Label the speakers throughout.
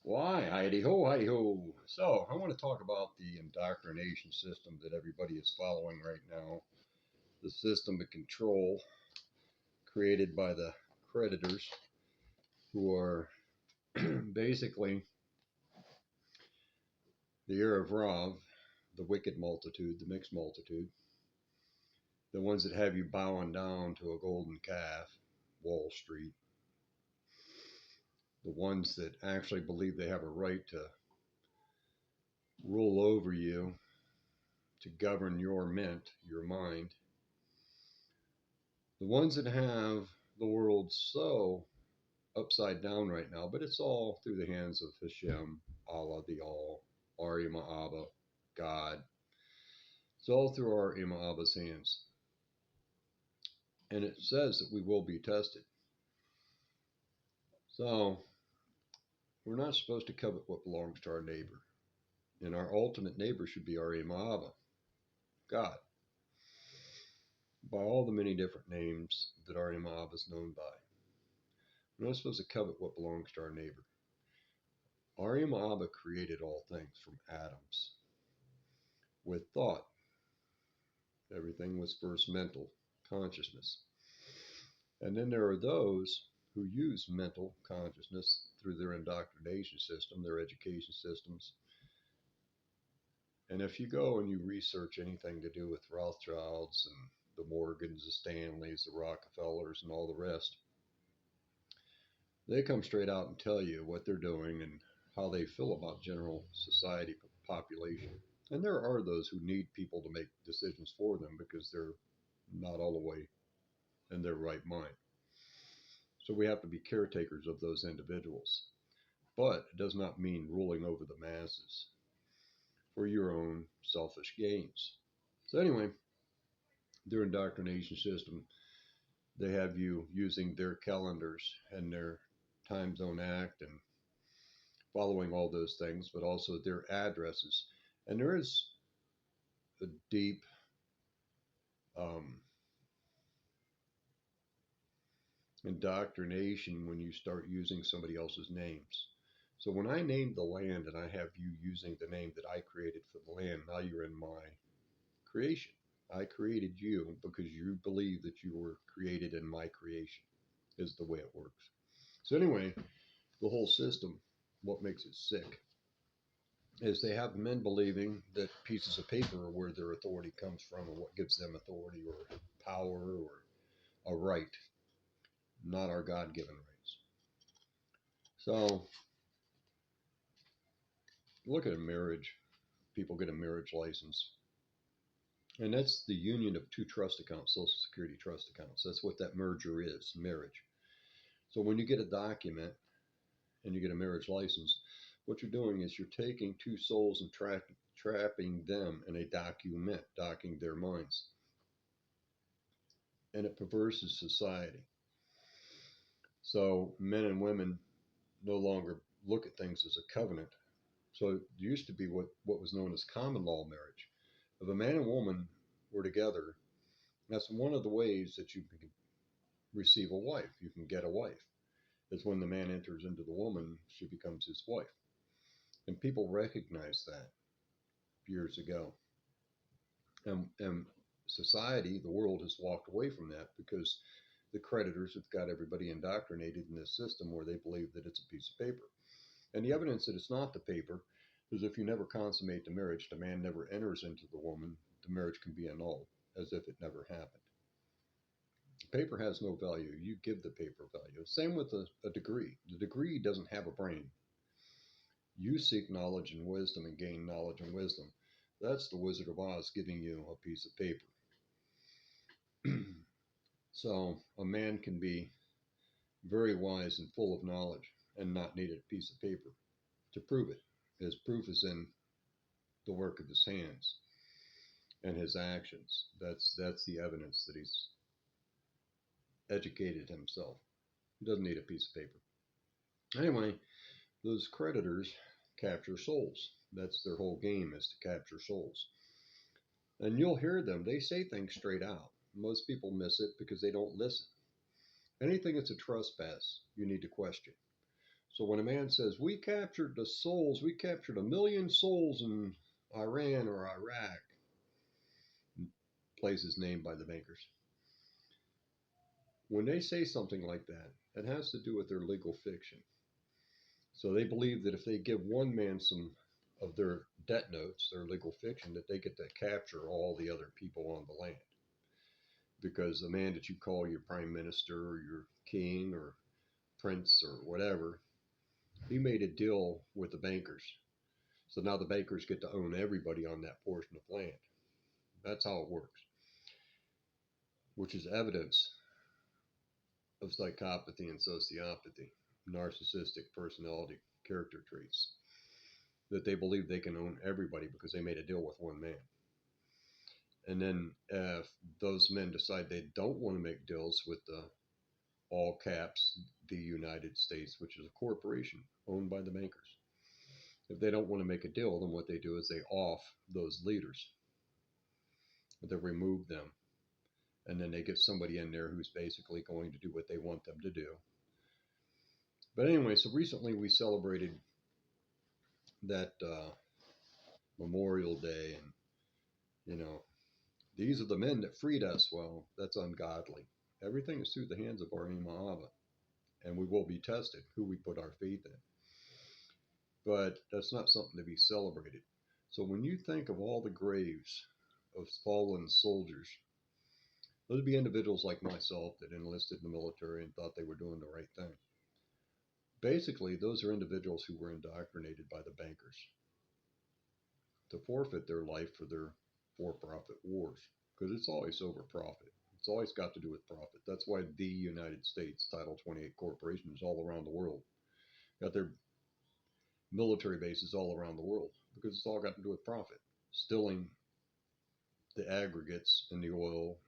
Speaker 1: Why, Heidi ho, Heidi ho. So, I want to talk about the indoctrination system that everybody is following right now. The system of control created by the creditors, who are basically the Erev Rav, the wicked multitude, the mixed multitude, the ones that have you bowing down to a golden calf, Wall Street, the ones that actually believe they have a right to rule over you, to govern your mint, your mind, the ones that have the world so upside down right now, but it's all through the hands of Hashem, Allah the All, our Ima Abba, God. It's all through our Ima Abba's hands. And it says that we will be tested. So we're not supposed to covet what belongs to our neighbor. And our ultimate neighbor should be our Ima Abba, God, by all the many different names that our Ima Abba is known by. We're not supposed to covet what belongs to our neighbor. Our Ima Abba created all things from atoms with thought. Everything was first mental consciousness. And then there are those who use mental consciousness through their indoctrination system, their education systems. And if you go and you research anything to do with Rothschilds and the Morgans, the Stanleys, the Rockefellers, and all the rest, they come straight out and tell you what they're doing and how they feel about general society population. And there are those who need people to make decisions for them because they're not all the way in their right mind. So we have to be caretakers of those individuals. But it does not mean ruling over the masses for your own selfish gains. So, anyway, their indoctrination system, they have you using their calendars and their time zone act and following all those things, but also their addresses. And there is a deep um, indoctrination when you start using somebody else's names. So when I named the land and I have you using the name that I created for the land, now you're in my creation. I created you because you believe that you were created in my creation, is the way it works. So anyway, the whole system, what makes it sick, is they have men believing that pieces of paper are where their authority comes from and what gives them authority or power or a right, not our God-given rights. So look at a marriage. People get a marriage license. And that's the union of two trust accounts, Social Security trust accounts. That's what that merger is, marriage. So when you get a document and you get a marriage license, what you're doing is you're taking two souls and trapping them in a document, docking their minds. And it perverses society. So men and women no longer look at things as a covenant. So it used to be what was known as common law marriage. If a man and woman were together, that's one of the ways that you can receive a wife. You can get a wife. It's when the man enters into the woman, she becomes his wife. And people recognized that years ago. And society, the world, has walked away from that because the creditors have got everybody indoctrinated in this system where they believe that it's a piece of paper. And the evidence that it's not the paper is if you never consummate the marriage, the man never enters into the woman, the marriage can be annulled as if it never happened. Paper has no value. You give the paper value. Same with a degree. The degree doesn't have a brain. You seek knowledge and wisdom and gain knowledge and wisdom. That's the Wizard of Oz giving you a piece of paper. So a man can be very wise and full of knowledge and not need a piece of paper to prove it. His proof is in the work of his hands and his actions. That's the evidence that he's educated himself. He doesn't need a piece of paper. Anyway, those creditors capture souls. That's their whole game, is to capture souls. And you'll hear them. They say things straight out. Most people miss it because they don't listen. Anything that's a trespass, you need to question. So when a man says, we captured the souls, we captured 1 million souls in Iran or Iraq, places named by the bankers, when they say something like that, it has to do with their legal fiction. So they believe that if they give one man some of their debt notes, their legal fiction, that they get to capture all the other people on the land. Because the man that you call your prime minister or your king or prince or whatever, he made a deal with the bankers. So now the bankers get to own everybody on that portion of land. That's how it works, which is evidence of psychopathy and sociopathy, narcissistic personality character traits, that they believe they can own everybody because they made a deal with one man. And then if those men decide they don't want to make deals with the all caps, the United States, which is a corporation owned by the bankers, if they don't want to make a deal, then what they do is they off those leaders. They remove them. And then they get somebody in there who's basically going to do what they want them to do. But anyway, so recently we celebrated that Memorial Day, and these are the men that freed us. Well, that's ungodly. Everything is through the hands of our Ima'aba, and we will be tested who we put our faith in. But that's not something to be celebrated. So when you think of all the graves of fallen soldiers, those would be individuals like myself that enlisted in the military and thought they were doing the right thing. Basically, those are individuals who were indoctrinated by the bankers to forfeit their life for their for-profit wars, because it's always over profit. It's always got to do with profit. That's why the United States Title 28 corporations all around the world got their military bases all around the world, because it's all got to do with profit. Stilling the aggregates and the oil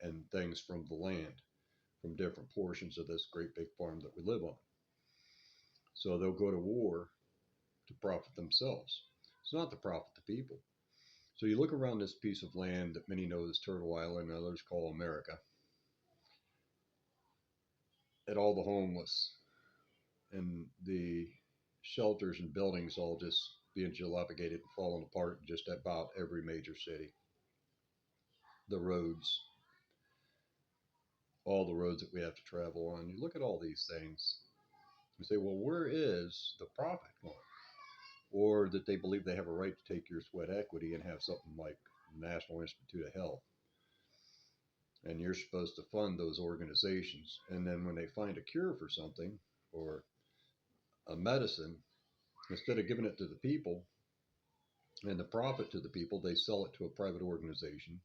Speaker 1: and things from the land, from different portions of this great big farm that we live on. So they'll go to war to profit themselves. It's not to profit the people. So you look around this piece of land that many know as Turtle Island and others call America, at all the homeless and the shelters and buildings all just being dilapidated and falling apart in just about every major city. The roads, all the roads that we have to travel on. You look at all these things, you say, well, where is the profit going? Or that they believe they have a right to take your sweat equity and have something like National Institute of Health. And you're supposed to fund those organizations. And then when they find a cure for something or a medicine, instead of giving it to the people and the profit to the people, they sell it to a private organization.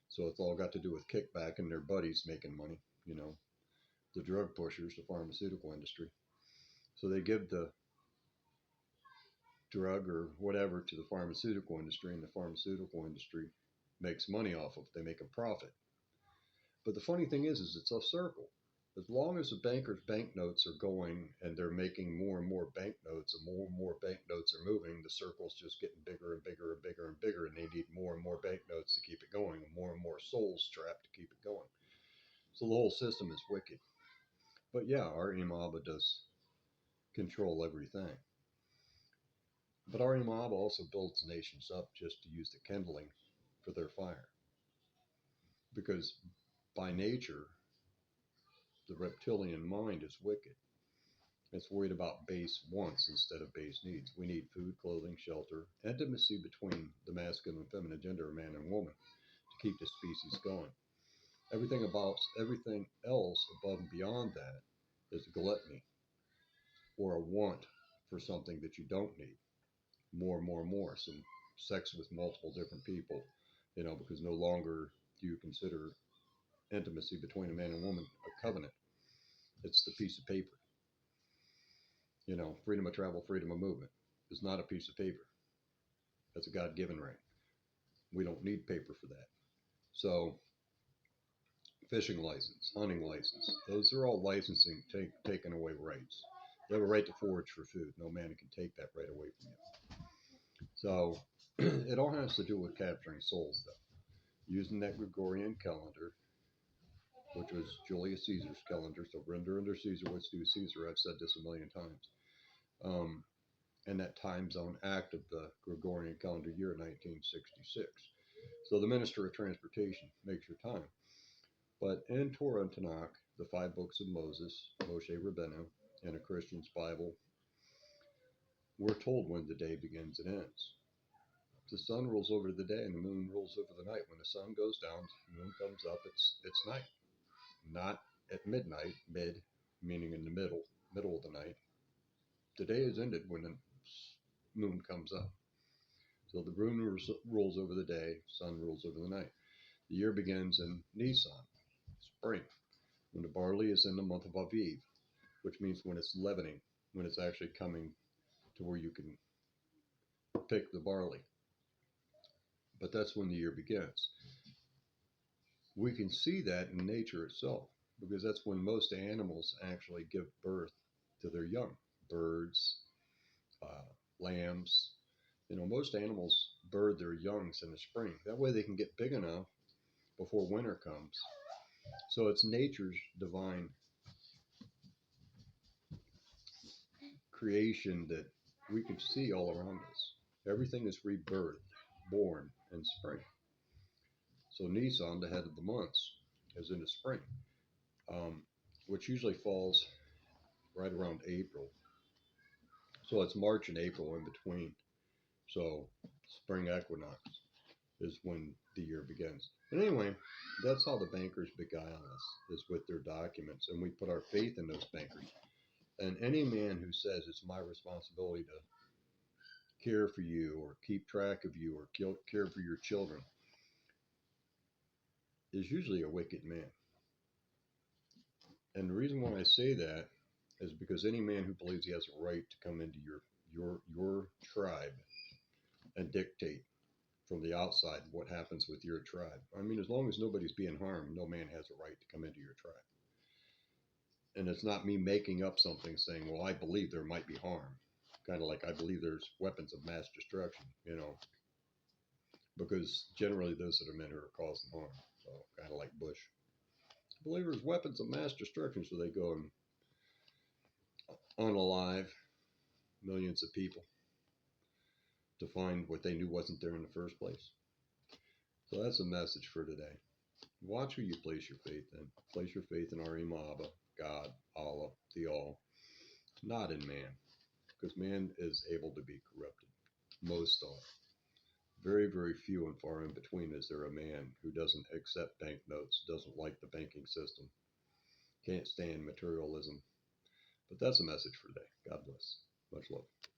Speaker 1: So it's all got to do with kickback and their buddies making money, the drug pushers, the pharmaceutical industry. So they give the drug or whatever to the pharmaceutical industry, and the pharmaceutical industry makes money off of it. They make a profit. But the funny thing is it's a circle. As long as the bankers' banknotes are going and they're making more and more banknotes and more banknotes are moving, the circle's just getting bigger and bigger and bigger and bigger, and they need more and more banknotes to keep it going, and more souls trapped to keep it going. So the whole system is wicked. But yeah, our Ima'aba does control everything. But our Ima'aba also builds nations up just to use the kindling for their fire. Because by nature, the reptilian mind is wicked. It's worried about base wants instead of base needs. We need food, clothing, shelter, intimacy between the masculine and feminine gender, man and woman, to keep the species going. Everything else above and beyond that is gluttony or a want for something that you don't need. More. Some sex with multiple different people, because no longer do you consider intimacy between a man and woman a covenant. It's the piece of paper. Freedom of travel, freedom of movement is not a piece of paper. That's a God-given right. We don't need paper for that. So fishing license, hunting license, those are all licensing taken away rights. You have a right to forage for food. No man can take that right away from you. So it all has to do with capturing souls, though. Using that Gregorian calendar, which was Julius Caesar's calendar. So render unto Caesar what's due Caesar. I've said this a million times. and that time zone act of the Gregorian calendar year 1966. So the Minister of Transportation makes your time. But in Torah and Tanakh, the five books of Moses, Moshe Rabbeinu, and a Christian's Bible, we're told when the day begins and ends. The sun rules over the day and the moon rules over the night. When the sun goes down, the moon comes up, it's night. Not at midnight, mid, meaning in the middle of the night. The day is ended when the moon comes up. So the moon rules over the day, sun rules over the night. The year begins in Nisan, spring, when the barley is in the month of Aviv, which means when it's leavening, when it's actually coming to where you can pick the barley. But that's when the year begins. We can see that in nature itself, because that's when most animals actually give birth to their young. Birds, lambs, most animals bird their youngs in the spring. That way they can get big enough before winter comes. So it's nature's divine creation that we can see all around us. Everything is rebirthed, born in spring. So Nisan, the head of the months, is in the spring, which usually falls right around April. So it's March and April in between. So spring equinox is when the year begins. But anyway, that's how the bankers beguile us, is with their documents. And we put our faith in those bankers. And any man who says it's my responsibility to care for you or keep track of you or care for your children is usually a wicked man. And the reason why I say that is because any man who believes he has a right to come into your tribe and dictate from the outside what happens with your tribe. I mean, as long as nobody's being harmed, no man has a right to come into your tribe. And it's not me making up something saying, well, I believe there might be harm. Kind of like I believe there's weapons of mass destruction, because generally those are the men who are causing harm. So kind of like Bush. I believe there's weapons of mass destruction, so they go and unalive millions of people to find what they knew wasn't there in the first place. So that's a message for today. Watch who you place your faith in. Place your faith in our Abba, God, Allah, the All, not in man, because man is able to be corrupted. Most are. Very, very few and far in between is there a man who doesn't accept banknotes, doesn't like the banking system, can't stand materialism. But that's a message for today. God bless. Much love.